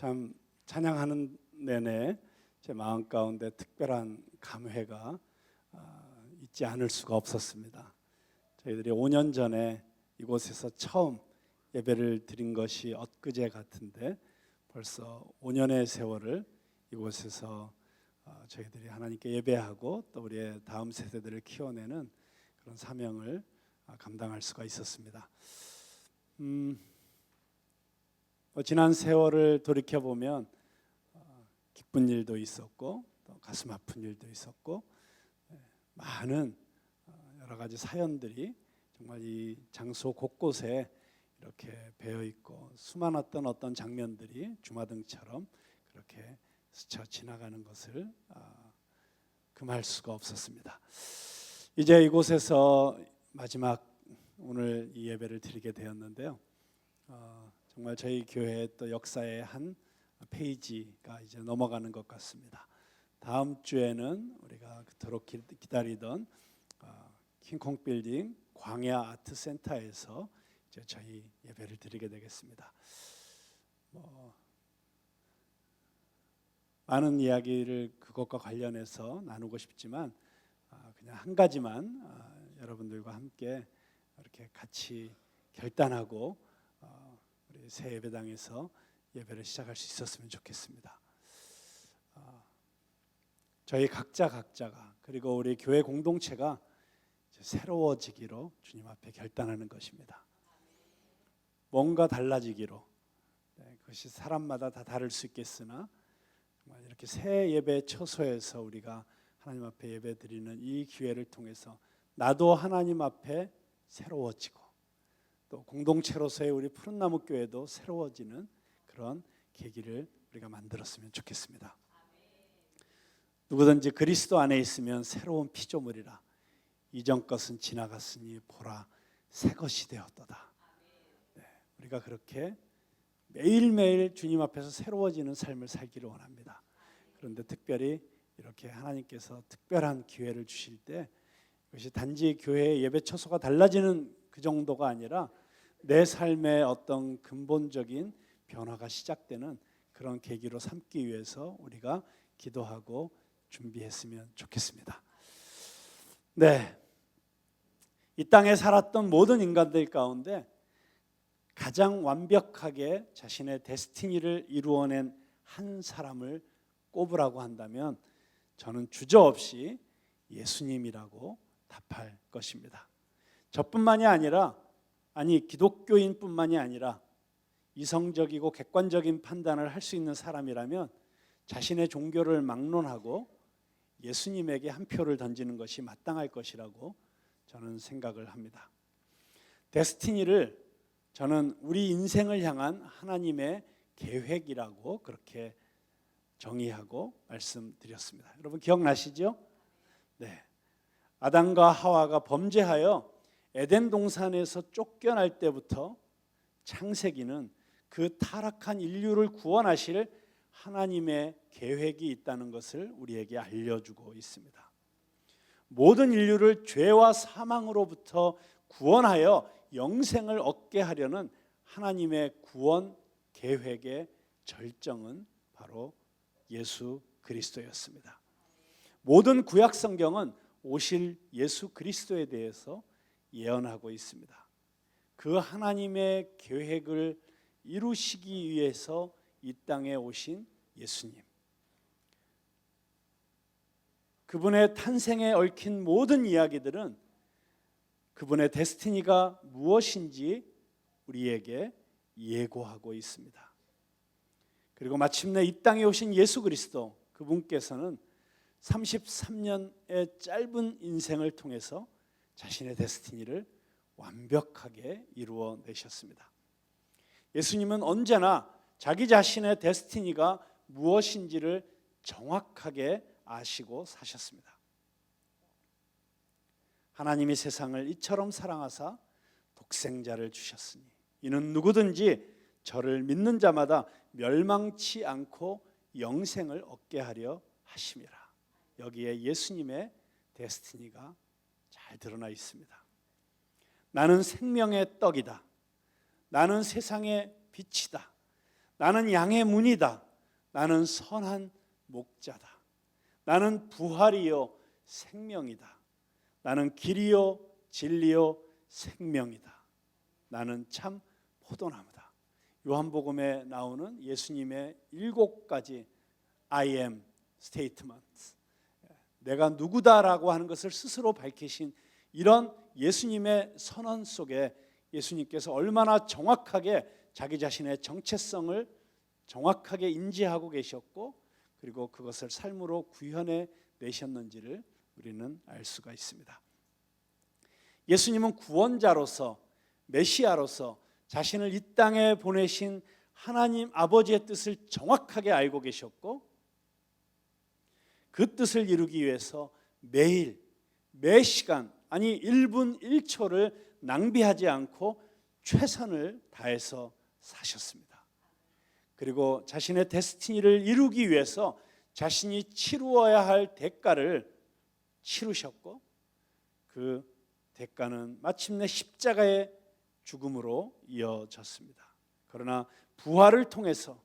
참 찬양하는 내내 제 마음 가운데 특별한 감회가 있지 않을 수가 없었습니다. 저희들이 5년 전에 이곳에서 처음 예배를 드린 것이 엊그제 같은데 벌써 5년의 세월을 이곳에서 저희들이 하나님께 예배하고 또 우리의 다음 세대들을 키워내는 그런 사명을 감당할 수가 있었습니다. 지난 세월을 돌이켜 보면 기쁜 일도 있었고 또 가슴 아픈 일도 있었고 많은 여러 가지 사연들이 정말 이 장소 곳곳에 이렇게 배어 있고 수많았던 어떤 장면들이 주마등처럼 그렇게 스쳐 지나가는 것을 금할 수가 없었습니다. 이제 이곳에서 마지막 오늘 이 예배를 드리게 되었는데요. 정말 저희 교회의 또 역사의 한 페이지가 이제 넘어가는 것 같습니다. 다음 주에는 우리가 그토록 기다리던 킹콩 빌딩 광야 아트 센터에서 이제 저희 예배를 드리게 되겠습니다. 많은 이야기를 그것과 관련해서 나누고 싶지만 그냥 한 가지만 여러분들과 함께 이렇게 같이 결단하고 우리 새 예배당에서 예배를 시작할 수 있었으면 좋겠습니다. 저희 각자가 그리고 우리 교회 공동체가 새로워지기로 주님 앞에 결단하는 것입니다. 뭔가 달라지기로. 그것이 사람마다 다 다를 수 있겠으나 정말 이렇게 새 예배 처소에서 우리가 하나님 앞에 예배 드리는 이 기회를 통해서 나도 하나님 앞에 새로워지고 또 공동체로서의 우리 푸른나무 교회도 새로워지는 그런 계기를 우리가 만들었으면 좋겠습니다. 누구든지 그리스도 안에 있으면 새로운 피조물이라 이전 것은 지나갔으니 보라 새 것이 되었도다. 우리가 그렇게 매일매일 주님 앞에서 새로워지는 삶을 살기를 원합니다. 그런데 특별히 이렇게 하나님께서 특별한 기회를 주실 때 이것이 단지 교회의 예배 처소가 달라지는 그 정도가 아니라 내 삶의 어떤 근본적인 변화가 시작되는 그런 계기로 삼기 위해서 우리가 기도하고 준비했으면 좋겠습니다. 네, 이 땅에 살았던 모든 인간들 가운데 가장 완벽하게 자신의 데스티니를 이루어낸 한 사람을 꼽으라고 한다면 저는 주저없이 예수님이라고 답할 것입니다. 저뿐만이 아니라 기독교인뿐만이 아니라 이성적이고 객관적인 판단을 할 수 있는 사람이라면 자신의 종교를 막론하고 예수님에게 한 표를 던지는 것이 마땅할 것이라고 저는 생각을 합니다. 데스티니를 저는 우리 인생을 향한 하나님의 계획이라고 그렇게 정의하고 말씀드렸습니다. 여러분 기억나시죠? 네. 아담과 하와가 범죄하여 에덴 동산에서 쫓겨날 때부터 창세기는 그 타락한 인류를 구원하실 하나님의 계획이 있다는 것을 우리에게 알려주고 있습니다. 모든 인류를 죄와 사망으로부터 구원하여 영생을 얻게 하려는 하나님의 구원 계획의 절정은 바로 예수 그리스도였습니다. 모든 구약 성경은 오실 예수 그리스도에 대해서 예언하고 있습니다. 그 하나님의 계획을 이루시기 위해서 이 땅에 오신 예수님, 그분의 탄생에 얽힌 모든 이야기들은 그분의 데스티니가 무엇인지 우리에게 예고하고 있습니다. 그리고 마침내 이 땅에 오신 예수 그리스도, 그분께서는 33년의 짧은 인생을 통해서 자신의 데스티니를 완벽하게 이루어내셨습니다. 예수님은 언제나 자기 자신의 데스티니가 무엇인지를 정확하게 아시고 사셨습니다. 하나님이 세상을 이처럼 사랑하사 독생자를 주셨으니 이는 누구든지 저를 믿는 자마다 멸망치 않고 영생을 얻게 하려 하심이라. 여기에 예수님의 데스티니가 잘 드러나 있습니다. 나는 생명의 떡이다. 나는 세상의 빛이다. 나는 양의 문이다. 나는 선한 목자다. 나는 부활이요 생명이다. 나는 길이요 진리요 생명이다. 나는 참 포도나무다. 요한복음에 나오는 예수님의 7가지 I am statements, 내가 누구다라고 하는 것을 스스로 밝히신 이런 예수님의 선언 속에 예수님께서 얼마나 정확하게 자기 자신의 정체성을 정확하게 인지하고 계셨고, 그리고 그것을 삶으로 구현해 내셨는지를 우리는 알 수가 있습니다. 예수님은 구원자로서, 메시아로서 자신을 이 땅에 보내신 하나님 아버지의 뜻을 정확하게 알고 계셨고, 그 뜻을 이루기 위해서 매일, 매 시간, 아니 1분 1초를 낭비하지 않고 최선을 다해서 사셨습니다. 그리고 자신의 데스티니를 이루기 위해서 자신이 치루어야 할 대가를 치르셨고, 그 대가는 마침내 십자가의 죽음으로 이어졌습니다. 그러나 부활을 통해서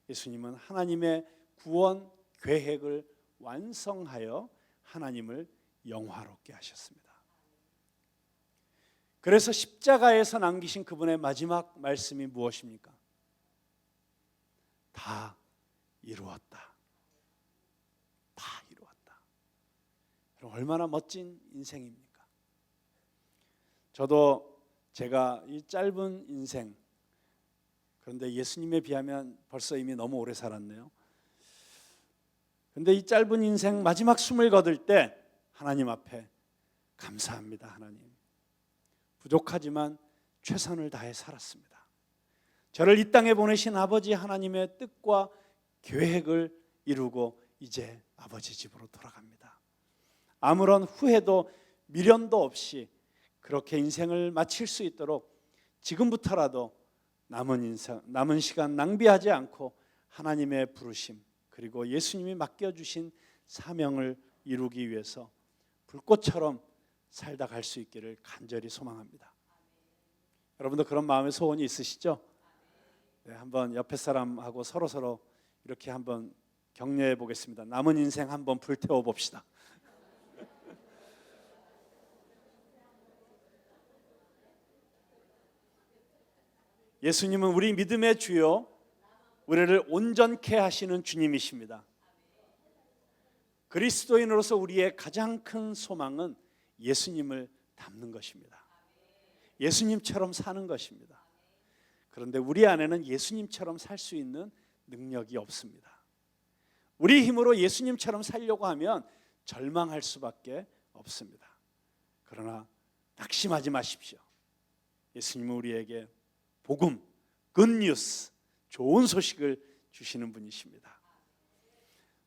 예수님은 하나님의 구원 계획을 완성하여 하나님을 영화롭게 하셨습니다. 그래서 십자가에서 남기신 그분의 마지막 말씀이 무엇입니까? 다 이루었다. 다 이루었다. 얼마나 멋진 인생입니까? 저도 제가 이 짧은 인생, 그런데 예수님에 비하면 벌써 이미 너무 오래 살았네요. 그런데 이 짧은 인생 마지막 숨을 거둘 때 하나님 앞에 감사합니다. 하나님, 부족하지만 최선을 다해 살았습니다. 저를 이 땅에 보내신 아버지 하나님의 뜻과 계획을 이루고 이제 아버지 집으로 돌아갑니다. 아무런 후회도 미련도 없이 그렇게 인생을 마칠 수 있도록 지금부터라도 남은 시간 낭비하지 않고 하나님의 부르심, 그리고 예수님이 맡겨주신 사명을 이루기 위해서 불꽃처럼 살다 갈 수 있기를 간절히 소망합니다. 여러분도 그런 마음의 소원이 있으시죠? 네, 한번 옆에 사람하고 서로 이렇게 한번 격려해 보겠습니다. 남은 인생 한번 불태워 봅시다. 예수님은 우리 믿음의 주요, 우리를 온전케 하시는 주님이십니다. 그리스도인으로서 우리의 가장 큰 소망은 예수님을 닮는 것입니다. 예수님처럼 사는 것입니다. 그런데 우리 안에는 예수님처럼 살 수 있는 능력이 없습니다. 우리 힘으로 예수님처럼 살려고 하면 절망할 수밖에 없습니다. 그러나 낙심하지 마십시오. 예수님은 우리에게 복음, 굿뉴스, 좋은 소식을 주시는 분이십니다.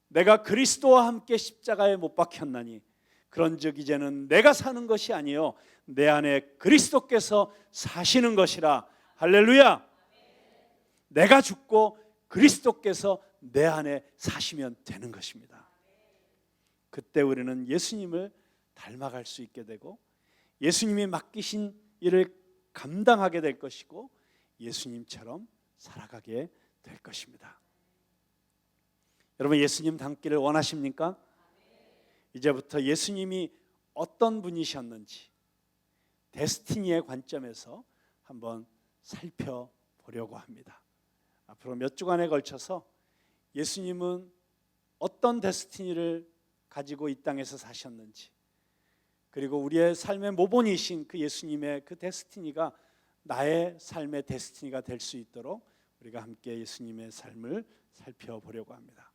내가 그리스도와 함께 십자가에 못 박혔나니 그런즉 이제는 내가 사는 것이 아니요 내 안에 그리스도께서 사시는 것이라. 할렐루야. 내가 죽고 그리스도께서 내 안에 사시면 되는 것입니다. 그때 우리는 예수님을 닮아갈 수 있게 되고 예수님이 맡기신 일을 감당하게 될 것이고 예수님처럼 살아가게 될 것입니다. 여러분, 예수님 닮기를 원하십니까? 이제부터 예수님이 어떤 분이셨는지 데스티니의 관점에서 한번 살펴보려고 합니다. 앞으로 몇 주간에 걸쳐서 예수님은 어떤 데스티니를 가지고 이 땅에서 사셨는지, 그리고 우리의 삶의 모본이신 그 예수님의 그 데스티니가 나의 삶의 데스티니가 될 수 있도록 우리가 함께 예수님의 삶을 살펴보려고 합니다.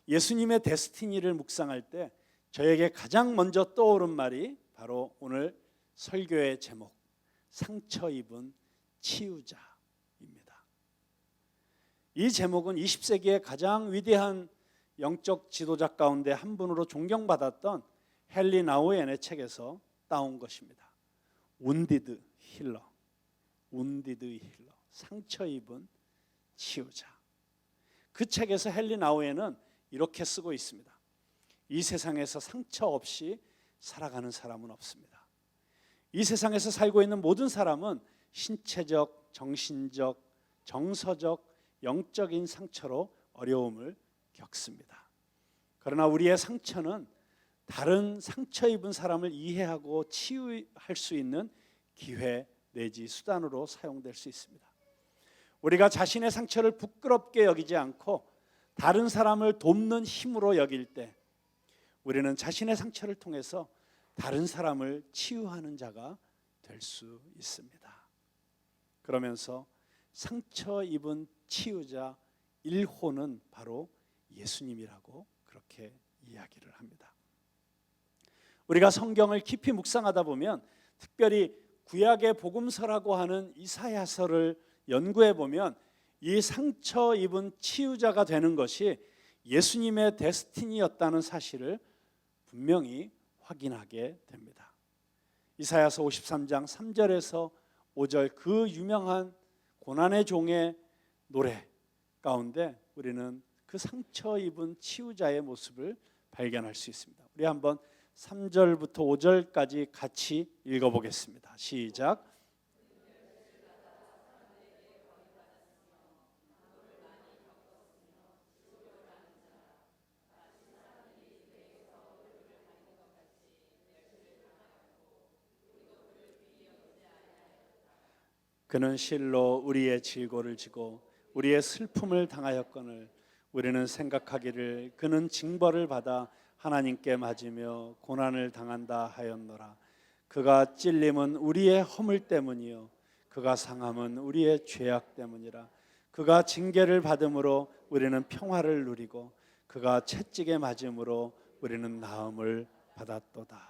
예수님의 데스티니를 묵상할 때 저에게 가장 먼저 떠오른 말이 바로 오늘 설교의 제목, 상처 입은 치유자입니다. 이 제목은 20세기의 가장 위대한 영적 지도자 가운데 한 분으로 존경받았던 헨리 나우엔의 책에서 따온 것입니다. Wounded Healer, Wounded Healer, 상처 입은 치유자. 그 책에서 헨리 나우엔은 이렇게 쓰고 있습니다. 이 세상에서 상처 없이 살아가는 사람은 없습니다. 이 세상에서 살고 있는 모든 사람은 신체적, 정신적, 정서적, 영적인 상처로 어려움을 겪습니다. 그러나 우리의 상처는 다른 상처 입은 사람을 이해하고 치유할 수 있는 기회 내지 수단으로 사용될 수 있습니다. 우리가 자신의 상처를 부끄럽게 여기지 않고 다른 사람을 돕는 힘으로 여길 때 우리는 자신의 상처를 통해서 다른 사람을 치유하는 자가 될 수 있습니다. 그러면서 상처 입은 치유자 1호는 바로 예수님이라고 그렇게 이야기를 합니다. 우리가 성경을 깊이 묵상하다 보면 특별히 구약의 복음서라고 하는 이사야서를 연구해 보면 이 상처 입은 치유자가 되는 것이 예수님의 데스티니였다는 사실을 분명히 확인하게 됩니다. 이사야서 53장 3절에서 5절 그 유명한 고난의 종의 노래 가운데 우리는 그 상처 입은 치유자의 모습을 발견할 수 있습니다. 우리 한번 3절부터 5절까지 같이 읽어보겠습니다. 시작. 그는 실로 우리의 질고를 지고 우리의 슬픔을 당하였거늘 우리는 생각하기를 그는 징벌을 받아 하나님께 맞으며 고난을 당한다 하였노라. 그가 찔림은 우리의 허물 때문이요 그가 상함은 우리의 죄악 때문이라. 그가 징계를 받음으로 우리는 평화를 누리고 그가 채찍에 맞음으로 우리는 나음을 받았도다.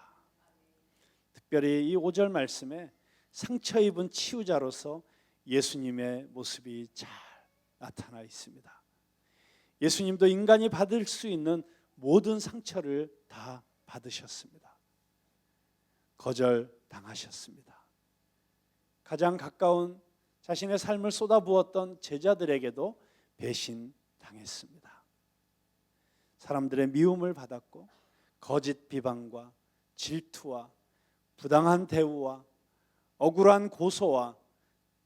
특별히 이 5절 말씀에 상처 입은 치유자로서 예수님의 모습이 잘 나타나 있습니다. 예수님도 인간이 받을 수 있는 모든 상처를 다 받으셨습니다. 거절당하셨습니다. 가장 가까운 자신의 삶을 쏟아부었던 제자들에게도 배신당했습니다. 사람들의 미움을 받았고 거짓 비방과 질투와 부당한 대우와 억울한 고소와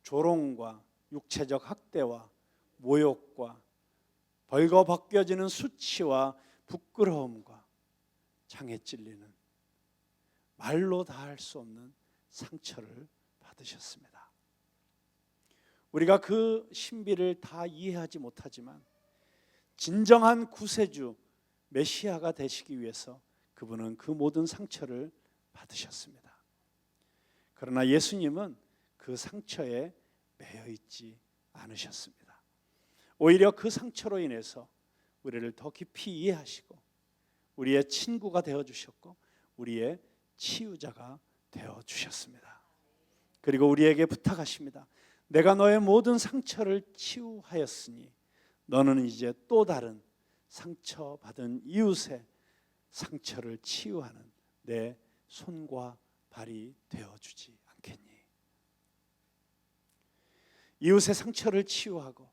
조롱과 육체적 학대와 모욕과 벌거벗겨지는 수치와 부끄러움과 창에 찔리는 말로 다 할 수 없는 상처를 받으셨습니다. 우리가 그 신비를 다 이해하지 못하지만 진정한 구세주 메시아가 되시기 위해서 그분은 그 모든 상처를 받으셨습니다. 그러나 예수님은 그 상처에 매여 있지 않으셨습니다. 오히려 그 상처로 인해서 우리를 더 깊이 이해하시고 우리의 친구가 되어주셨고 우리의 치유자가 되어주셨습니다. 그리고 우리에게 부탁하십니다. 내가 너의 모든 상처를 치유하였으니 너는 이제 또 다른 상처받은 이웃의 상처를 치유하는 내 손과 발이 되어주지 않겠니? 이웃의 상처를 치유하고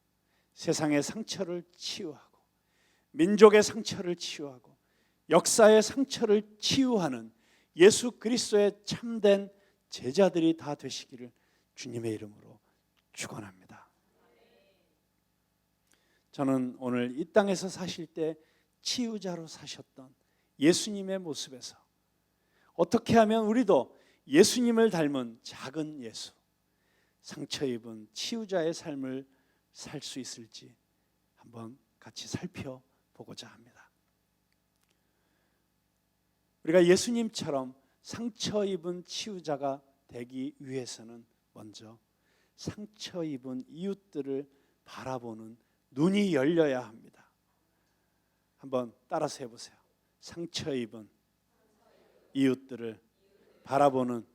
세상의 상처를 치유하고 민족의 상처를 치유하고 역사의 상처를 치유하는 예수 그리스도의 참된 제자들이 다 되시기를 주님의 이름으로 축원합니다. 저는 오늘 이 땅에서 사실 때 치유자로 사셨던 예수님의 모습에서 어떻게 하면 우리도 예수님을 닮은 작은 예수, 상처 입은 치유자의 삶을 살 수 있을지 한번 같이 살펴보고자 합니다. 우리가 예수님처럼 상처 입은 치유자가 되기 위해서는 먼저 상처 입은 이웃들을 바라보는 눈이 열려야 합니다. 한번 따라서 해보세요. 상처 입은 이웃들을 바라보는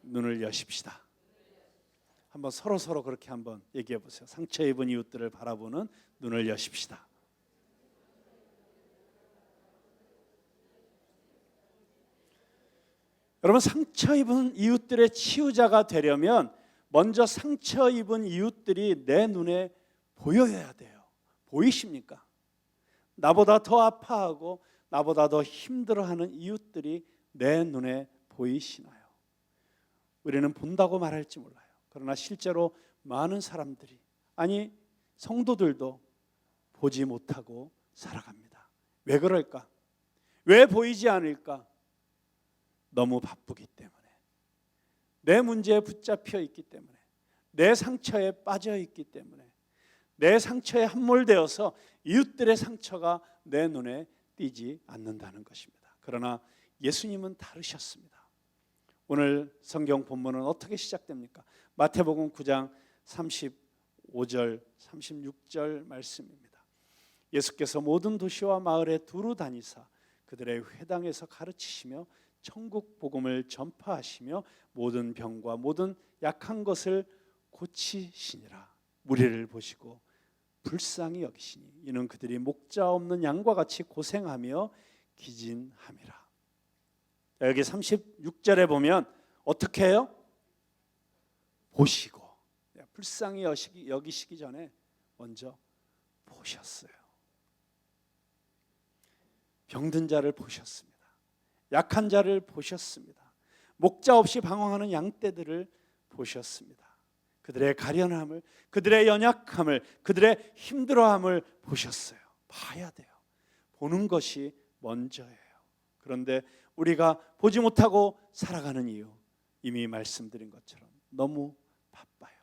눈을 여십시다. 한번 서로 그렇게 한번 얘기해 보세요. 상처 입은 이웃들을 바라보는 눈을 여십시다. 여러분, 상처 입은 이웃들의 치유자가 되려면 먼저 상처 입은 이웃들이 내 눈에 보여야 돼요. 보이십니까? 나보다 더 아파하고 나보다 더 힘들어하는 이웃들이 내 눈에 보이시나요? 우리는 본다고 말할지 몰라요. 그러나 실제로 많은 사람들이 아니 성도들도 보지 못하고 살아갑니다. 왜 그럴까? 왜 보이지 않을까? 너무 바쁘기 때문에, 내 문제에 붙잡혀 있기 때문에, 내 상처에 빠져 있기 때문에, 내 상처에 함몰되어서 이웃들의 상처가 내 눈에 띄지 않는다는 것입니다. 그러나 예수님은 다르셨습니다. 오늘 성경 본문은 어떻게 시작됩니까? 마태복음 9장 35절 36절 말씀입니다. 예수께서 모든 도시와 마을에 두루 다니사 그들의 회당에서 가르치시며 천국 복음을 전파하시며 모든 병과 모든 약한 것을 고치시니라. 무리를 보시고 불쌍히 여기시니 이는 그들이 목자 없는 양과 같이 고생하며 기진함이라. 여기 36절에 보면 어떻게 해요? 보시고, 불쌍히 여기시기 전에 먼저 보셨어요. 병든 자를 보셨습니다. 약한 자를 보셨습니다. 목자 없이 방황하는 양떼들을 보셨습니다. 그들의 가련함을, 그들의 연약함을, 그들의 힘들어함을 보셨어요. 봐야 돼요. 보는 것이 먼저예요. 그런데 우리가 보지 못하고 살아가는 이유, 이미 말씀드린 것처럼 너무 바빠요.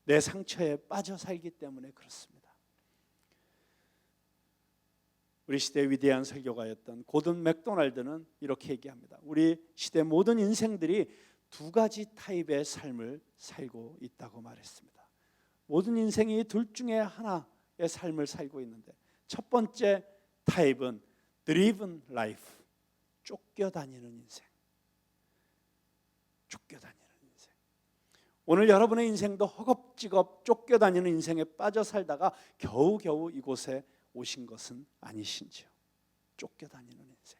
내 상처에 빠져 살기 때문에 그렇습니다. 우리 시대의 위대한 설교가였던 고든 맥도날드는 이렇게 얘기합니다. 우리 시대 모든 인생들이 두 가지 타입의 삶을 살고 있다고 말했습니다. 모든 인생이 둘 중에 하나의 삶을 살고 있는데, 첫 번째 타입은 driven life, 쫓겨다니는 인생. 쫓겨다니는 인생. 오늘 여러분의 인생도 허겁지겁 쫓겨다니는 인생에 빠져 살다가 겨우겨우 이곳에 오신 것은 아니신지요? 쫓겨다니는 인생.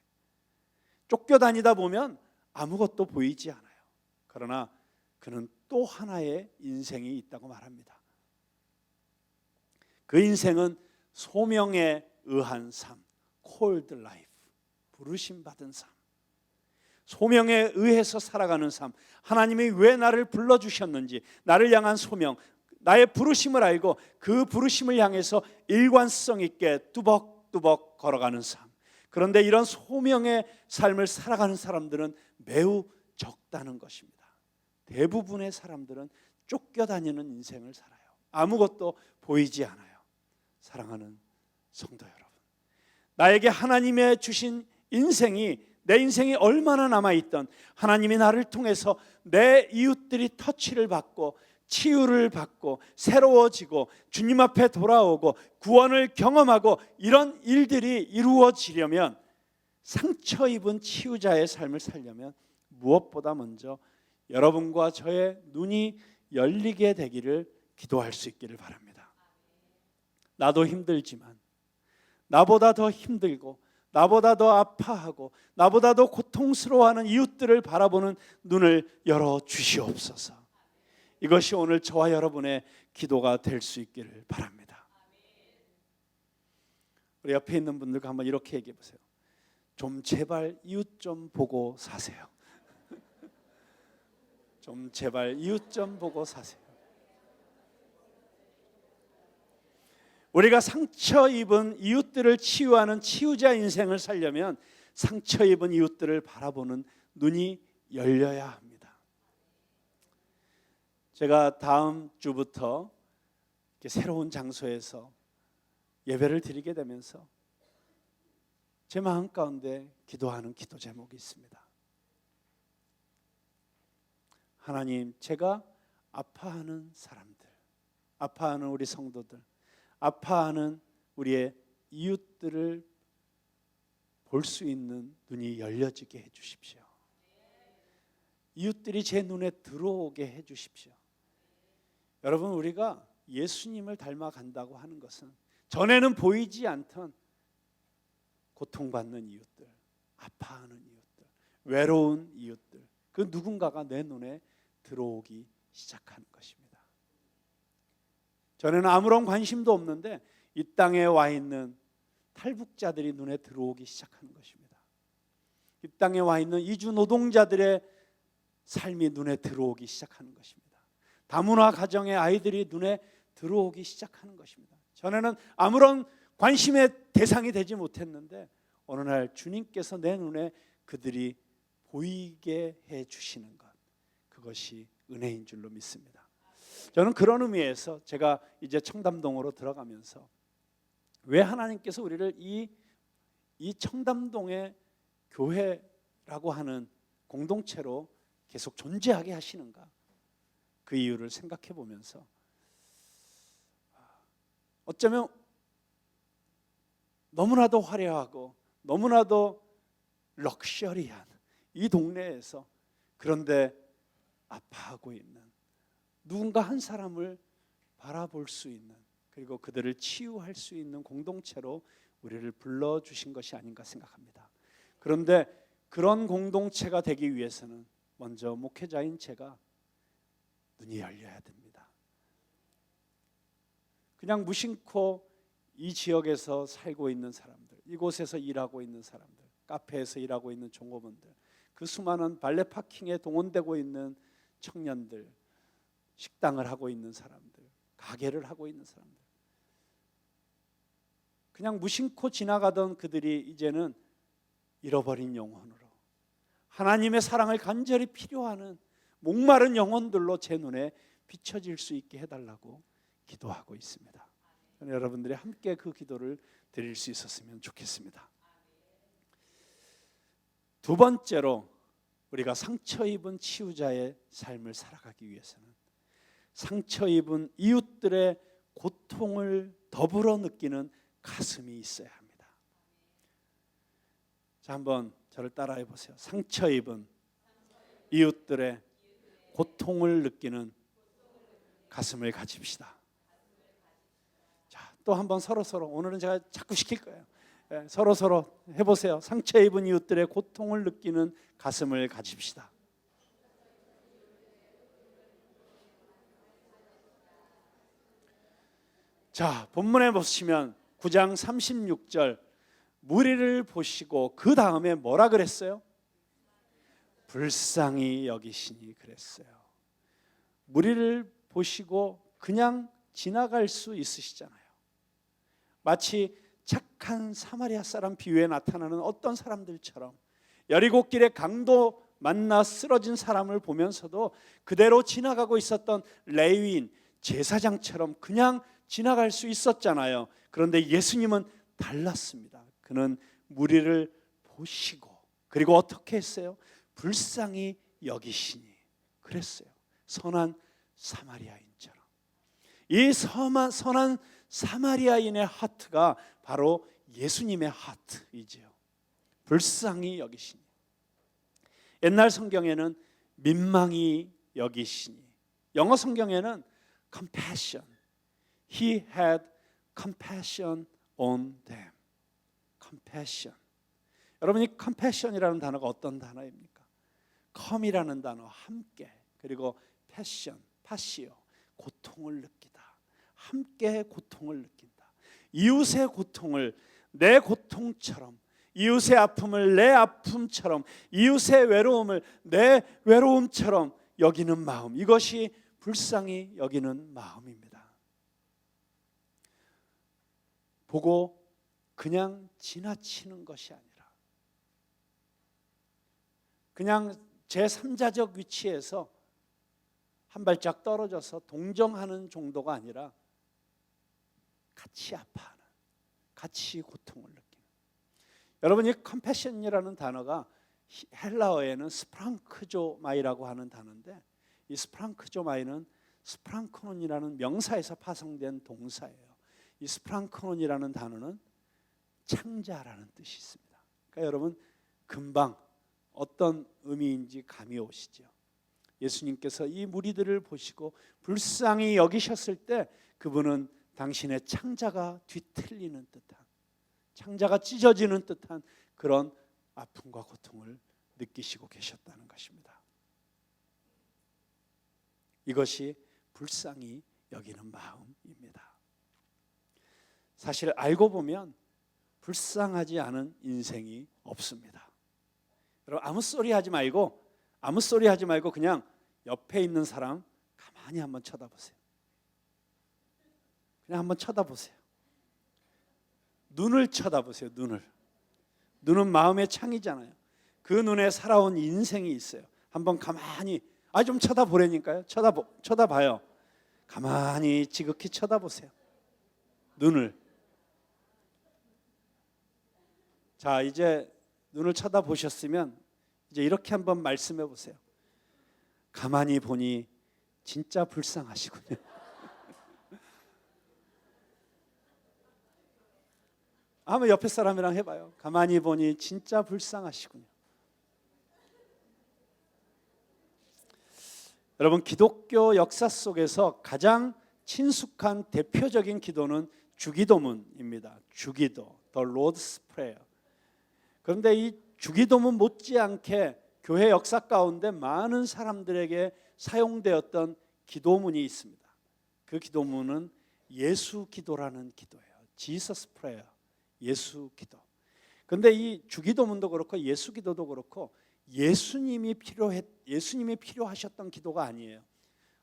쫓겨다니다 보면 아무것도 보이지 않아요. 그러나 그는 또 하나의 인생이 있다고 말합니다. 그 인생은 소명에 의한 삶, called life, 부르심 받은 삶. 소명에 의해서 살아가는 삶. 하나님이 왜 나를 불러주셨는지, 나를 향한 소명, 나의 부르심을 알고 그 부르심을 향해서 일관성 있게 뚜벅뚜벅 걸어가는 삶. 그런데 이런 소명의 삶을 살아가는 사람들은 매우 적다는 것입니다. 대부분의 사람들은 쫓겨다니는 인생을 살아요. 아무것도 보이지 않아요. 사랑하는 성도 여러분, 나에게 하나님의 주신 인생이, 내 인생이 얼마나 남아있던, 하나님이 나를 통해서 내 이웃들이 터치를 받고 치유를 받고 새로워지고 주님 앞에 돌아오고 구원을 경험하고 이런 일들이 이루어지려면, 상처 입은 치유자의 삶을 살려면 무엇보다 먼저 여러분과 저의 눈이 열리게 되기를 기도할 수 있기를 바랍니다. 나도 힘들지만 나보다 더 힘들고 나보다 더 아파하고 나보다 더 고통스러워하는 이웃들을 바라보는 눈을 열어 주시옵소서. 이것이 오늘 저와 여러분의 기도가 될 수 있기를 바랍니다. 우리 옆에 있는 분들과 한번 이렇게 얘기해 보세요. 좀 제발 이웃 좀 보고 사세요. 좀 제발 이웃 좀 보고 사세요. 우리가 상처 입은 이웃들을 치유하는 치유자 인생을 살려면 상처 입은 이웃들을 바라보는 눈이 열려야 합니다. 제가 다음 주부터 새로운 장소에서 예배를 드리게 되면서 제 마음 가운데 기도하는 기도 제목이 있습니다. 하나님, 제가 아파하는 사람들, 아파하는 우리 성도들, 아파하는 우리의 이웃들을 볼 수 있는 눈이 열려지게 해주십시오. 이웃들이 제 눈에 들어오게 해주십시오. 여러분, 우리가 예수님을 닮아간다고 하는 것은 전에는 보이지 않던 고통받는 이웃들, 아파하는 이웃들, 외로운 이웃들, 그 누군가가 내 눈에 들어오기 시작하는 것입니다. 전에는 아무런 관심도 없는데 이 땅에 와 있는 탈북자들이 눈에 들어오기 시작하는 것입니다. 이 땅에 와 있는 이주 노동자들의 삶이 눈에 들어오기 시작하는 것입니다. 다문화 가정의 아이들이 눈에 들어오기 시작하는 것입니다. 전에는 아무런 관심의 대상이 되지 못했는데 어느 날 주님께서 내 눈에 그들이 보이게 해 주시는 것, 그것이 은혜인 줄로 믿습니다. 저는 그런 의미에서 제가 이제 청담동으로 들어가면서 왜 하나님께서 우리를 이 청담동의 교회라고 하는 공동체로 계속 존재하게 하시는가, 그 이유를 생각해 보면서 어쩌면 너무나도 화려하고 너무나도 럭셔리한 이 동네에서, 그런데 아파하고 있는 누군가 한 사람을 바라볼 수 있는, 그리고 그들을 치유할 수 있는 공동체로 우리를 불러주신 것이 아닌가 생각합니다. 그런데 그런 공동체가 되기 위해서는 먼저 목회자인 제가 눈이 열려야 됩니다. 그냥 무심코 이 지역에서 살고 있는 사람들, 이곳에서 일하고 있는 사람들, 카페에서 일하고 있는 종업원들, 그 수많은 발레 파킹에 동원되고 있는 청년들, 식당을 하고 있는 사람들, 가게를 하고 있는 사람들, 그냥 무심코 지나가던 그들이 이제는 잃어버린 영혼으로, 하나님의 사랑을 간절히 필요하는 목마른 영혼들로 제 눈에 비춰질 수 있게 해달라고 기도하고 있습니다. 여러분들이 함께 그 기도를 드릴 수 있었으면 좋겠습니다. 두 번째로, 우리가 상처 입은 치유자의 삶을 살아가기 위해서는 상처 입은 이웃들의 고통을 더불어 느끼는 가슴이 있어야 합니다. 자, 한번 저를 따라해 보세요. 상처 입은 이웃들의 고통을 느끼는 가슴을 가집시다. 자, 또 한번 서로 오늘은 제가 자꾸 시킬 거예요. 서로 해보세요. 상처 입은 이웃들의 고통을 느끼는 가슴을 가집시다. 자, 본문에 보시면 9장 36절, 무리를 보시고 그 다음에 뭐라 그랬어요? 불쌍히 여기시니 그랬어요. 무리를 보시고 그냥 지나갈 수 있으시잖아요. 마치 착한 사마리아 사람 비유에 나타나는 어떤 사람들처럼 여리고길에 강도 만나 쓰러진 사람을 보면서도 그대로 지나가고 있었던 레위인 제사장처럼 그냥 지나갈 수 있었잖아요. 그런데 예수님은 달랐습니다. 그는 무리를 보시고, 그리고 어떻게 했어요? 불쌍히 여기시니 그랬어요. 선한 사마리아인처럼. 이 선한 사마리아인의 하트가 바로 예수님의 하트이지요. 불쌍히 여기시니. 옛날 성경에는 민망히 여기시니, 영어 성경에는 compassion, He had compassion on them. compassion. 여러분이 compassion이라는 단어가 어떤 단어입니까? come이라는 단어, 함께, 그리고 passion, 파시오, 고통을 느끼다. 함께 고통을 느낀다. 이웃의 고통을 내 고통처럼, 이웃의 아픔을 내 아픔처럼, 이웃의 외로움을 내 외로움처럼 여기는 마음, 이것이 불쌍히 여기는 마음입니다. 보고 그냥 지나치는 것이 아니라, 그냥 제3자적 위치에서 한 발짝 떨어져서 동정하는 정도가 아니라 같이 아파하는, 같이 고통을 느끼는. 여러분, 이 컴패션이라는 단어가 헬라어에는 스프랑크조마이라고 하는 단어인데, 이 스프랑크조마이는 스프랑크논이라는 명사에서 파생된 동사예요. 이 스프랑크논이라는 단어는 창자라는 뜻이 있습니다. 그러니까 여러분, 금방 어떤 의미인지 감이 오시죠? 예수님께서 이 무리들을 보시고 불쌍히 여기셨을 때 그분은 당신의 창자가 뒤틀리는 듯한, 창자가 찢어지는 듯한 그런 아픔과 고통을 느끼시고 계셨다는 것입니다. 이것이 불쌍히 여기는 마음입니다. 사실 알고 보면 불쌍하지 않은 인생이 없습니다. 여러분, 아무 소리 하지 말고 그냥 옆에 있는 사람 가만히 한번 쳐다보세요. 그냥 한번 쳐다보세요. 눈을 쳐다보세요. 눈은 마음의 창이잖아요. 그 눈에 살아온 인생이 있어요. 한번 가만히 좀 쳐다보라니까요. 쳐다봐요. 가만히 지극히 쳐다보세요. 눈을. 자, 이제 눈을 쳐다보셨으면 이제 이렇게 한번 말씀해 보세요. 가만히 보니 진짜 불쌍하시군요. 한번 옆에 사람이랑 해봐요. 가만히 보니 진짜 불쌍하시군요. 여러분, 기독교 역사 속에서 가장 친숙한 대표적인 기도는 주기도문입니다. 주기도, The Lord's Prayer. 그런데 이 주기도문 못지않게 교회 역사 가운데 많은 사람들에게 사용되었던 기도문이 있습니다. 그 기도문은 예수 기도라는 기도예요. Jesus Prayer, 예수 기도. 그런데 이 주기도문도 그렇고 예수 기도도 그렇고 예수님이 필요하셨던 기도가 아니에요.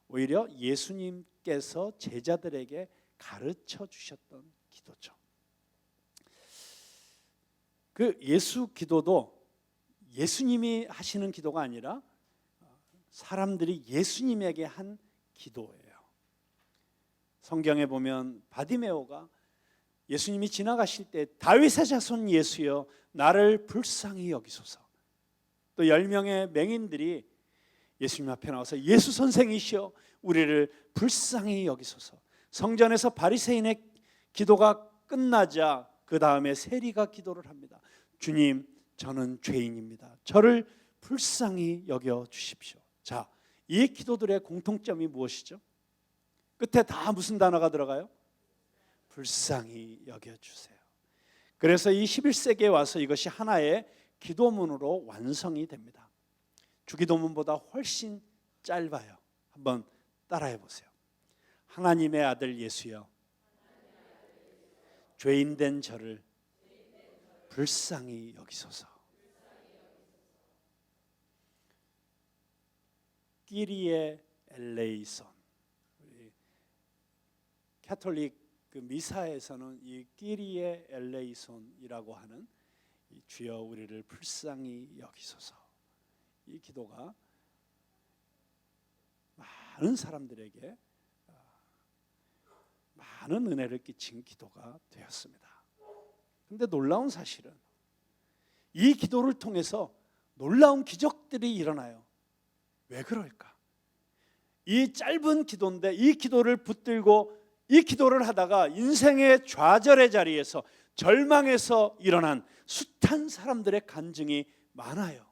오히려 예수님께서 제자들에게 가르쳐 주셨던 기도죠. 그 예수 기도도 예수님이 하시는 기도가 아니라 사람들이 예수님에게 한 기도예요. 성경에 보면 바디메오가 예수님이 지나가실 때 다윗의 자손 예수여 나를 불쌍히 여기소서. 또 10명의 맹인들이 예수님 앞에 나와서 예수 선생이시여 우리를 불쌍히 여기소서. 성전에서 바리새인의 기도가 끝나자 그 다음에 세리가 기도를 합니다. 주님, 저는 죄인입니다. 저를 불쌍히 여겨 주십시오. 자, 이 기도들의 공통점이 무엇이죠? 끝에 다 무슨 단어가 들어가요? 불쌍히 여겨 주세요. 그래서 이 11세기에 와서 이것이 하나의 기도문으로 완성이 됩니다. 주기도문보다 훨씬 짧아요. 한번 따라해 보세요. 하나님의 아들 예수여, 죄인된 저를 불쌍히 여기소서. 끼리에 엘레이손. 캐톨릭 그 미사에서는 이 끼리에 엘레이손이라고 하는 이 주여 우리를 불쌍히 여기소서. 이 기도가 많은 사람들에게 많은 은혜를 끼친 기도가 되었습니다. 그런데 놀라운 사실은 이 기도를 통해서 놀라운 기적들이 일어나요. 왜 그럴까? 이 짧은 기도인데 이 기도를 붙들고 이 기도를 하다가 인생의 좌절의 자리에서 절망에서 일어난 숱한 사람들의 간증이 많아요.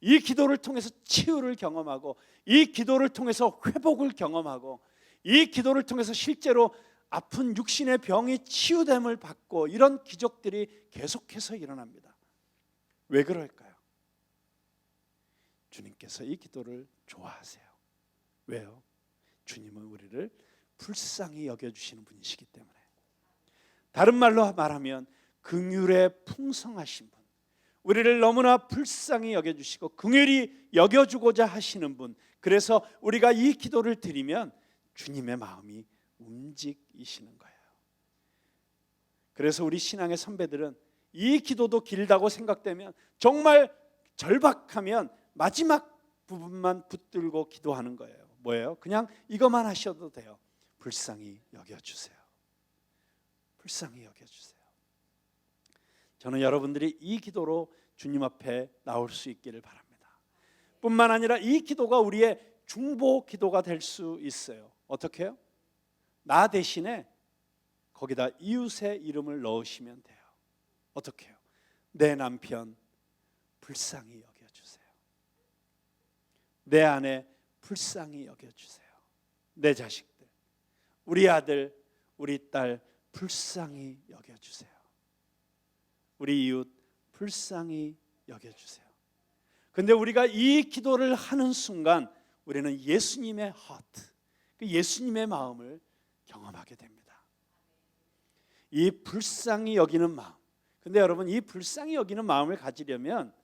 이 기도를 통해서 치유를 경험하고 이 기도를 통해서 회복을 경험하고 이 기도를 통해서 실제로 아픈 육신의 병이 치유됨을 받고 이런 기적들이 계속해서 일어납니다. 왜 그럴까요? 주님께서 이 기도를 좋아하세요. 왜요? 주님은 우리를 불쌍히 여겨주시는 분이시기 때문에. 다른 말로 말하면 긍휼에 풍성하신 분, 우리를 너무나 불쌍히 여겨주시고 긍휼히 여겨주고자 하시는 분. 그래서 우리가 이 기도를 드리면 주님의 마음이 움직이시는 거예요. 그래서 우리 신앙의 선배들은 이 기도도 길다고 생각되면 정말 절박하면 마지막 부분만 붙들고 기도하는 거예요. 뭐예요? 그냥 이것만 하셔도 돼요. 불쌍히 여겨주세요. 불쌍히 여겨주세요. 저는 여러분들이 이 기도로 주님 앞에 나올 수 있기를 바랍니다. 뿐만 아니라 이 기도가 우리의 중보 기도가 될 수 있어요. 어떻게 해요? 나 대신에 거기다 이웃의 이름을 넣으시면 돼요. 어떻게 해요? 내 남편 불쌍히 여겨주세요. 내 아내 불쌍히 여겨주세요. 내 자식들, 우리 아들, 우리 딸 불쌍히 여겨주세요. 우리 이웃 불쌍히 여겨주세요. 근데 우리가 이 기도를 하는 순간 우리는 예수님의 하트, 그 예수님의 마음을 경험하게 됩니다. 이 불쌍히 여기는 마음. 근데 여러분, 이 불쌍히 여기는 마음을 가지려면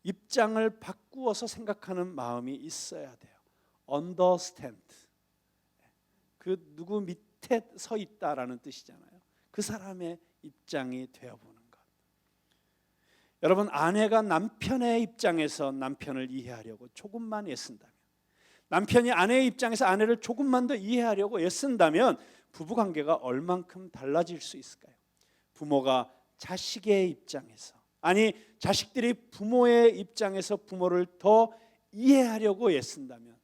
입장을 바꾸어서 생각하는 마음이 있어야 돼요. Understand. 그 누구 끝에 서 있다라는 뜻이잖아요. 그 사람의 입장이 되어보는 것. 여러분, 아내가 남편의 입장에서 남편을 이해하려고 조금만 애쓴다면, 남편이 아내의 입장에서 아내를 조금만 더 이해하려고 애쓴다면 부부관계가 얼만큼 달라질 수 있을까요? 부모가 자식의 입장에서, 아니 자식들이 부모의 입장에서 부모를 더 이해하려고 애쓴다면,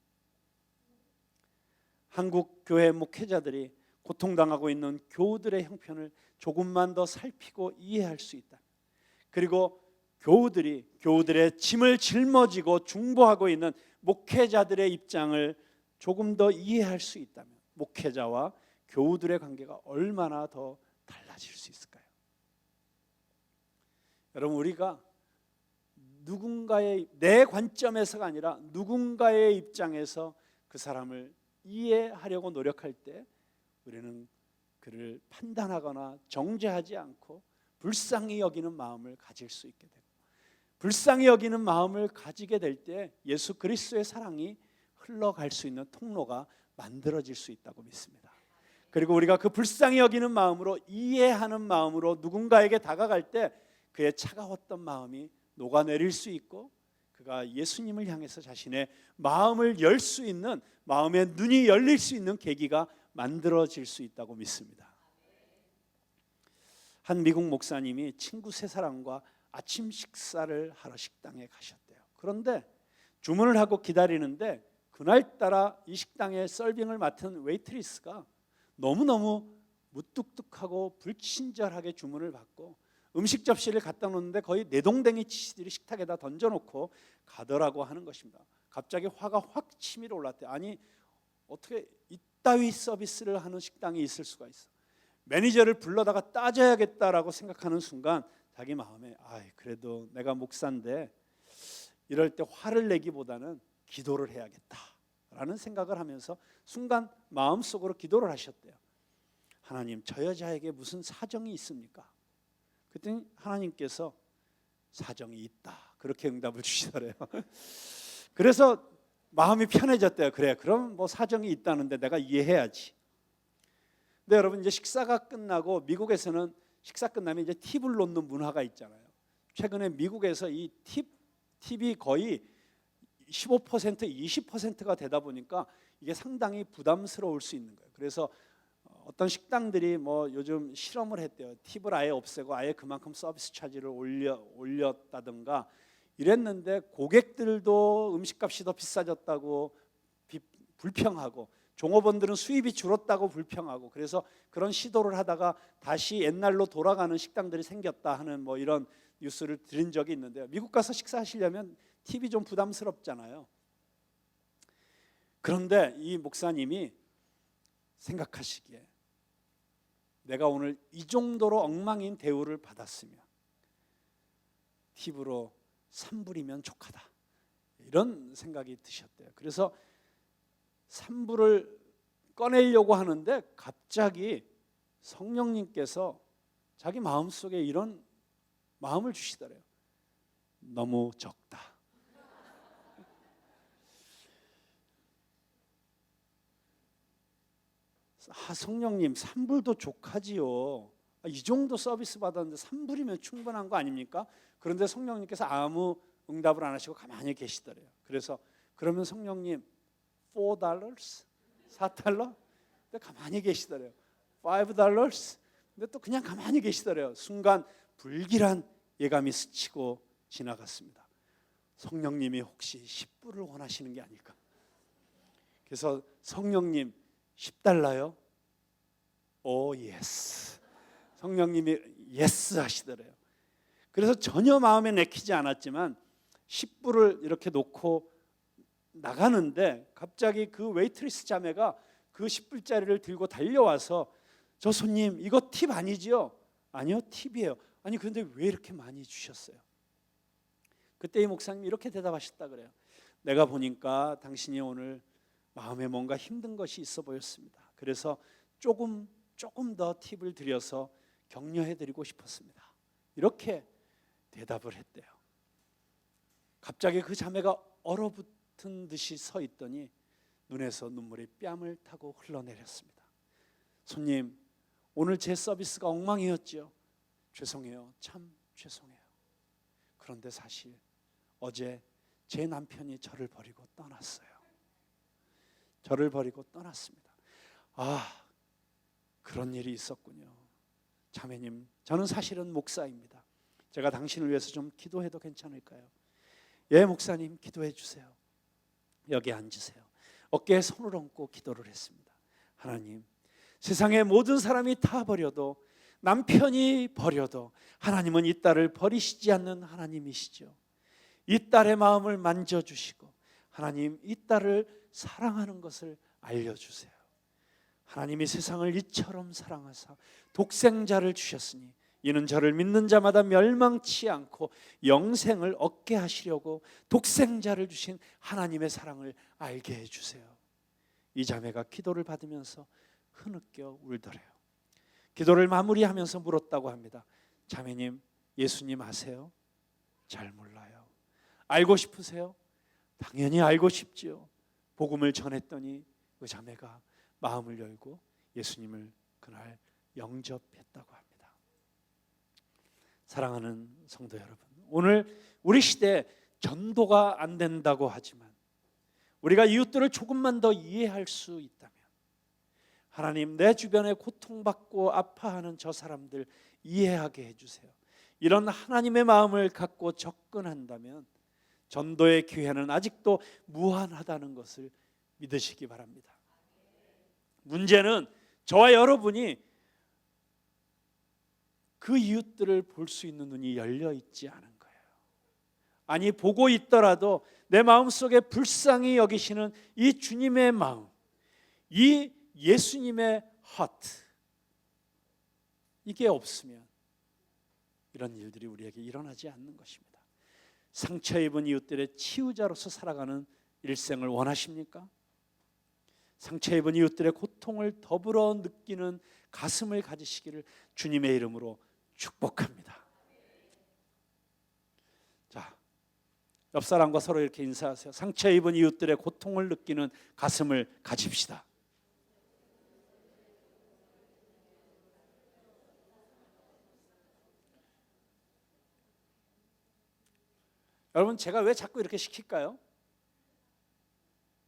한국 교회 목회자들이 고통당하고 있는 교우들의 형편을 조금만 더 살피고 이해할 수 있다. 그리고 교우들의 짐을 짊어지고 중보하고 있는 목회자들의 입장을 조금 더 이해할 수 있다면 목회자와 교우들의 관계가 얼마나 더 달라질 수 있을까요? 여러분, 우리가 내 관점에서가 아니라 누군가의 입장에서 그 사람을 이해하려고 노력할 때 우리는 그를 판단하거나 정죄하지 않고 불쌍히 여기는 마음을 가질 수 있게 되고, 불쌍히 여기는 마음을 가지게 될 때 예수 그리스도의 사랑이 흘러갈 수 있는 통로가 만들어질 수 있다고 믿습니다. 그리고 우리가 그 불쌍히 여기는 마음으로, 이해하는 마음으로 누군가에게 다가갈 때 그의 차가웠던 마음이 녹아내릴 수 있고, 그가 예수님을 향해서 자신의 마음을 열 수 있는, 마음의 눈이 열릴 수 있는 계기가 만들어질 수 있다고 믿습니다. 한 미국 목사님이 친구 세 사람과 아침 식사를 하러 식당에 가셨대요. 그런데 주문을 하고 기다리는데 그날따라 이 식당의 서빙을 맡은 웨이트리스가 너무너무 무뚝뚝하고 불친절하게 주문을 받고 음식 접시를 갖다 놓는데 거의 내동댕이 치시들이 식탁에다 던져놓고 가더라고 하는 것입니다. 갑자기 화가 확 치밀어 올랐대요. 아니, 어떻게 이따위 서비스를 하는 식당이 있을 수가 있어. 매니저를 불러다가 따져야겠다라고 생각하는 순간 자기 마음에, 그래도 내가 목사인데 이럴 때 화를 내기보다는 기도를 해야겠다라는 생각을 하면서 순간 마음속으로 기도를 하셨대요. 하나님, 저 여자에게 무슨 사정이 있습니까? 그랬더니 하나님께서 사정이 있다, 그렇게 응답을 주시더래요. 그래서 마음이 편해졌대요. 그래, 그럼 뭐 사정이 있다는데 내가 이해해야지. 근데 여러분, 이제 식사가 끝나고 미국에서는 식사 끝나면 이제 팁을 놓는 문화가 있잖아요. 최근에 미국에서 이 팁이 거의 15%, 20%가 되다 보니까 이게 상당히 부담스러울 수 있는 거예요. 그래서 어떤 식당들이 뭐 요즘 실험을 했대요. 팁을 아예 없애고 아예 그만큼 서비스 차지를 올렸다든가 이랬는데, 고객들도 음식값이 더 비싸졌다고 불평하고, 종업원들은 수입이 줄었다고 불평하고, 그래서 그런 시도를 하다가 다시 옛날로 돌아가는 식당들이 생겼다 하는 뭐 이런 뉴스를 들은 적이 있는데요. 미국 가서 식사하시려면 팁이 좀 부담스럽잖아요. 그런데 이 목사님이 생각하시기에 내가 오늘 이 정도로 엉망인 대우를 받았으면 팁으로 3불이면 족하다, 이런 생각이 드셨대요. 그래서 3불을 꺼내려고 하는데 갑자기 성령님께서 자기 마음속에 이런 마음을 주시더래요. 너무 적다. 성령님, 3불도 족하지요. 이 정도 서비스 받았는데 3불이면 충분한 거 아닙니까? 그런데 성령님께서 아무 응답을 안 하시고 가만히 계시더래요. 그래서 그러면 성령님, $4? 4달러? 근데 가만히 계시더래요. $5? 근데 또 그냥 가만히 계시더래요. 순간 불길한 예감이 스치고 지나갔습니다. 성령님이 혹시 10불을 원하시는 게 아닐까? 그래서 성령님, 10달러요? 오 예스. 성령님이 예스 하시더래요. 그래서 전혀 마음에 내키지 않았지만 10불을 이렇게 놓고 나가는데 갑자기 그 웨이트리스 자매가 그 10불짜리를 들고 달려와서, 저 손님 이거 팁 아니지요? 아니요, 팁이에요. 아니 그런데 왜 이렇게 많이 주셨어요? 그때 이 목사님이 이렇게 대답하셨다 그래요. 내가 보니까 당신이 오늘 마음에 뭔가 힘든 것이 있어 보였습니다. 그래서 조금 더 팁을 드려서 격려해드리고 싶었습니다. 이렇게 대답을 했대요. 갑자기 그 자매가 얼어붙은 듯이 서 있더니 눈에서 눈물이 뺨을 타고 흘러내렸습니다. 손님, 오늘 제 서비스가 엉망이었죠. 죄송해요. 참 죄송해요. 그런데 사실 어제 제 남편이 저를 버리고 떠났어요. 저를 버리고 떠났습니다. 그런 일이 있었군요. 자매님, 저는 사실은 목사입니다. 제가 당신을 위해서 좀 기도해도 괜찮을까요? 예, 목사님, 기도해 주세요. 여기 앉으세요. 어깨에 손을 얹고 기도를 했습니다. 하나님, 세상의 모든 사람이 다 버려도, 남편이 버려도 하나님은 이 딸을 버리시지 않는 하나님이시죠. 이 딸의 마음을 만져주시고 하나님, 이 딸을 사랑하는 것을 알려주세요. 하나님이 세상을 이처럼 사랑하사 독생자를 주셨으니 이는 저를 믿는 자마다 멸망치 않고 영생을 얻게 하시려고 독생자를 주신 하나님의 사랑을 알게 해주세요. 이 자매가 기도를 받으면서 흐느껴 울더래요. 기도를 마무리하면서 물었다고 합니다. 자매님, 예수님 아세요? 잘 몰라요. 알고 싶으세요? 당연히 알고 싶지요. 복음을 전했더니 그 자매가 마음을 열고 예수님을 그날 영접했다고 합니다. 사랑하는 성도 여러분, 오늘 우리 시대에 전도가 안 된다고 하지만 우리가 이웃들을 조금만 더 이해할 수 있다면, 하나님, 내 주변에 고통받고 아파하는 저 사람들 이해하게 해주세요. 이런 하나님의 마음을 갖고 접근한다면 전도의 기회는 아직도 무한하다는 것을 믿으시기 바랍니다. 문제는 저와 여러분이 그 이웃들을 볼 수 있는 눈이 열려 있지 않은 거예요. 아니, 보고 있더라도 내 마음속에 불쌍히 여기시는 이 주님의 마음, 이 예수님의 하트, 이게 없으면 이런 일들이 우리에게 일어나지 않는 것입니다. 상처 입은 이웃들의 치유자로서 살아가는 일생을 원하십니까? 상처 입은 이웃들의 고통을 더불어 느끼는 가슴을 가지시기를 주님의 이름으로 축복합니다. 자, 옆 사람과 서로 이렇게 인사하세요. 상처 입은 이웃들의 고통을 느끼는 가슴을 가집시다. 여러분, 제가 왜 자꾸 이렇게 시킬까요?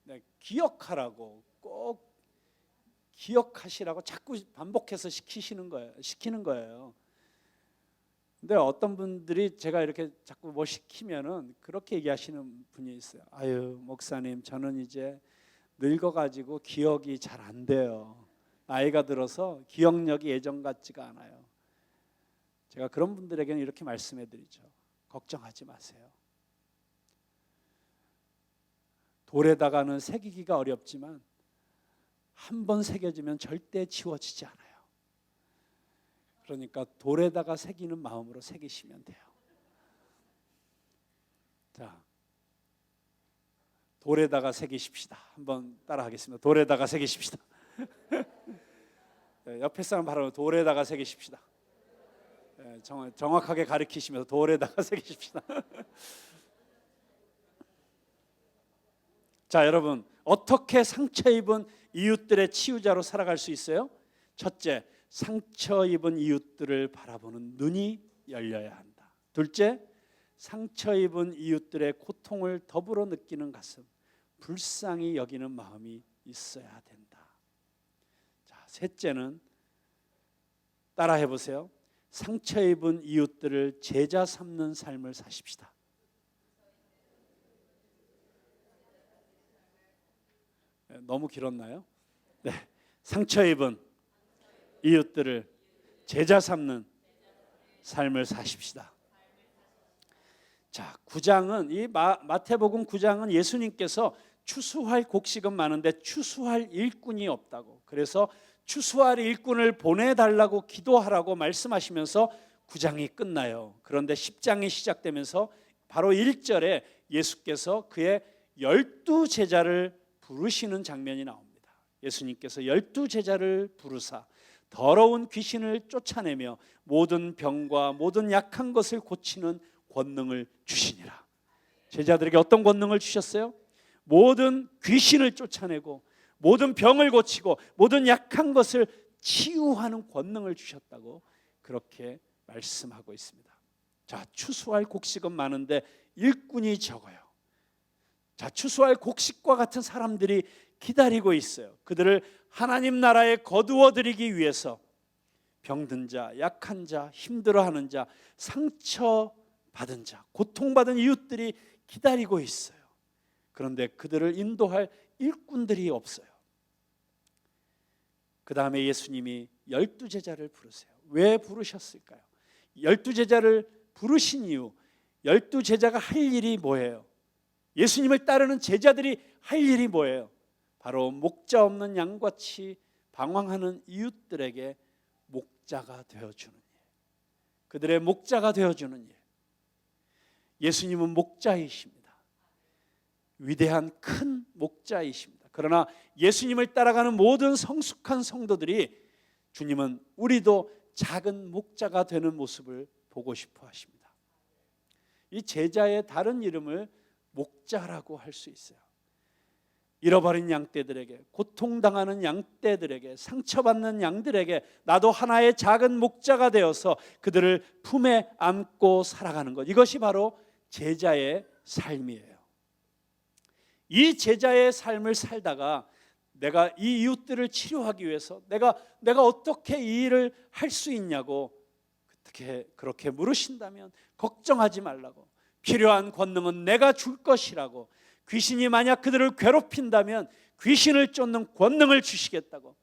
네, 기억하라고, 꼭 기억하시라고 자꾸 반복해서 시키는 거예요. 근데 어떤 분들이 제가 이렇게 자꾸 뭐 시키면은 그렇게 얘기하시는 분이 있어요. 아유, 목사님, 저는 이제 늙어가지고 기억이 잘 안 돼요. 나이가 들어서 기억력이 예전 같지가 않아요. 제가 그런 분들에게는 이렇게 말씀해드리죠. 걱정하지 마세요. 돌에다가는 새기기가 어렵지만 한 번 새겨지면 절대 지워지지 않아요. 그러니까 돌에다가 새기는 마음으로 새기시면 돼요. 자, 돌에다가 새기십시다. 한번 따라하겠습니다. 돌에다가 새기십시다. 옆에 사람 바로 돌에다가 새기십시다. 정확하게 가르치시면서 돌에다가 새기십시다. 자, 여러분, 어떻게 상처 입은 이웃들의 치유자로 살아갈 수 있어요? 첫째, 상처 입은 이웃들을 바라보는 눈이 열려야 한다. 둘째, 상처 입은 이웃들의 고통을 더불어 느끼는 가슴, 불쌍히 여기는 마음이 있어야 된다. 자, 셋째는 따라해 보세요. 상처 입은 이웃들을 제자 삼는 삶을 사십시다. 너무 길었나요? 네, 상처 입은 이웃들을 제자 삼는 삶을 사십시다. 자, 9장은 이 마태복음 9장은 예수님께서 추수할 곡식은 많은데 추수할 일꾼이 없다고, 그래서 추수할 일꾼을 보내달라고 기도하라고 말씀하시면서 9장이 끝나요. 그런데 10장이 시작되면서 바로 1절에 예수께서 그의 12제자를 부르시는 장면이 나옵니다. 예수님께서 12제자를 부르사 더러운 귀신을 쫓아내며 모든 병과 모든 약한 것을 고치는 권능을 주시니라. 제자들에게 어떤 권능을 주셨어요? 모든 귀신을 쫓아내고 모든 병을 고치고 모든 약한 것을 치유하는 권능을 주셨다고 그렇게 말씀하고 있습니다. 자, 추수할 곡식은 많은데 일꾼이 적어요. 자, 추수할 곡식과 같은 사람들이 기다리고 있어요. 그들을 하나님 나라에 거두어 들이기 위해서 병든 자, 약한 자, 힘들어하는 자, 상처받은 자, 고통받은 이웃들이 기다리고 있어요. 그런데 그들을 인도할 일꾼들이 없어요. 그 다음에 예수님이 12제자를 부르세요. 왜 부르셨을까요? 12제자를 부르신 이유, 12제자가 할 일이 뭐예요? 예수님을 따르는 제자들이 할 일이 뭐예요? 바로 목자 없는 양같이 방황하는 이웃들에게 목자가 되어주는 일, 그들의 목자가 되어주는 일. 예수님은 목자이십니다. 위대한 큰 목자이십니다. 그러나 예수님을 따라가는 모든 성숙한 성도들이 주님은 우리도 작은 목자가 되는 모습을 보고 싶어 하십니다. 이 제자의 다른 이름을 목자라고 할 수 있어요. 잃어버린 양떼들에게, 고통당하는 양떼들에게, 상처받는 양들에게 나도 하나의 작은 목자가 되어서 그들을 품에 안고 살아가는 것, 이것이 바로 제자의 삶이에요. 이 제자의 삶을 살다가 내가 이 이웃들을 치료하기 위해서 내가 어떻게 이 일을 할 수 있냐고 그렇게 물으신다면 걱정하지 말라고, 필요한 권능은 내가 줄 것이라고, 귀신이 만약 그들을 괴롭힌다면 귀신을 쫓는 권능을 주시겠다고,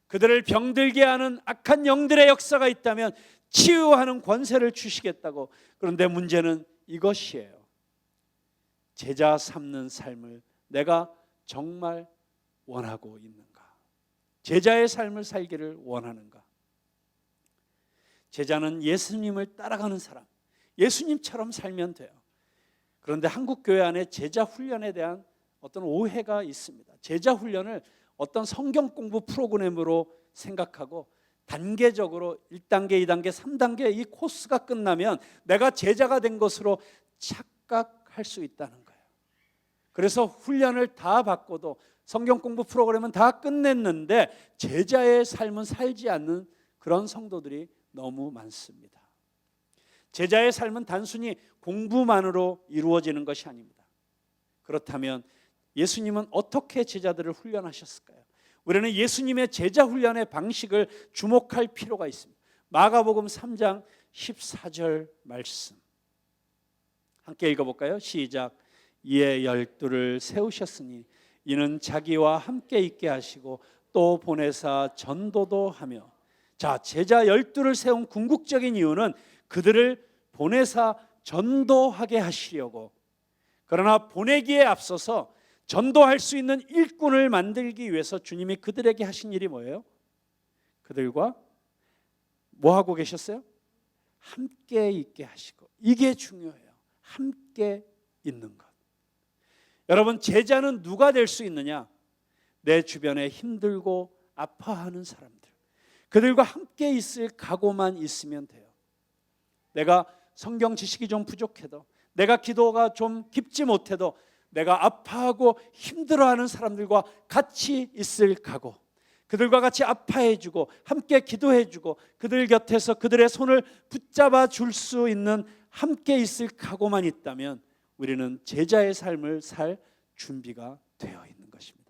그들을 병들게 하는 악한 영들의 역사가 있다면 치유하는 권세를 주시겠다고. 그런데 문제는 이것이에요. 제자 삼는 삶을 내가 정말 원하고 있는가? 제자의 삶을 살기를 원하는가? 제자는 예수님을 따라가는 사람, 예수님처럼 살면 돼요. 그런데 한국 교회 안에 제자 훈련에 대한 어떤 오해가 있습니다. 제자 훈련을 어떤 성경 공부 프로그램으로 생각하고 단계적으로 1단계, 2단계, 3단계 이 코스가 끝나면 내가 제자가 된 것으로 착각할 수 있다는 거예요. 그래서 훈련을 다 받고도 성경 공부 프로그램은 다 끝냈는데 제자의 삶은 살지 않는 그런 성도들이 너무 많습니다. 제자의 삶은 단순히 공부만으로 이루어지는 것이 아닙니다. 그렇다면 예수님은 어떻게 제자들을 훈련하셨을까요? 우리는 예수님의 제자 훈련의 방식을 주목할 필요가 있습니다. 마가복음 3장 14절 말씀 함께 읽어볼까요? 시작. 이에 12를 세우셨으니 이는 자기와 함께 있게 하시고 또 보내사 전도도 하며. 자, 제자 12를 세운 궁극적인 이유는 그들을 보내사 전도하게 하시려고, 그러나 보내기에 앞서서 전도할 수 있는 일꾼을 만들기 위해서 주님이 그들에게 하신 일이 뭐예요? 그들과 뭐 하고 계셨어요? 함께 있게 하시고. 이게 중요해요. 함께 있는 것. 여러분, 제자는 누가 될 수 있느냐? 내 주변에 힘들고 아파하는 사람들, 그들과 함께 있을 각오만 있으면 돼요. 내가 성경 지식이 좀 부족해도, 내가 기도가 좀 깊지 못해도 내가 아파하고 힘들어하는 사람들과 같이 있을 각오, 그들과 같이 아파해주고 함께 기도해주고 그들 곁에서 그들의 손을 붙잡아 줄 수 있는 함께 있을 각오만 있다면 우리는 제자의 삶을 살 준비가 되어 있는 것입니다.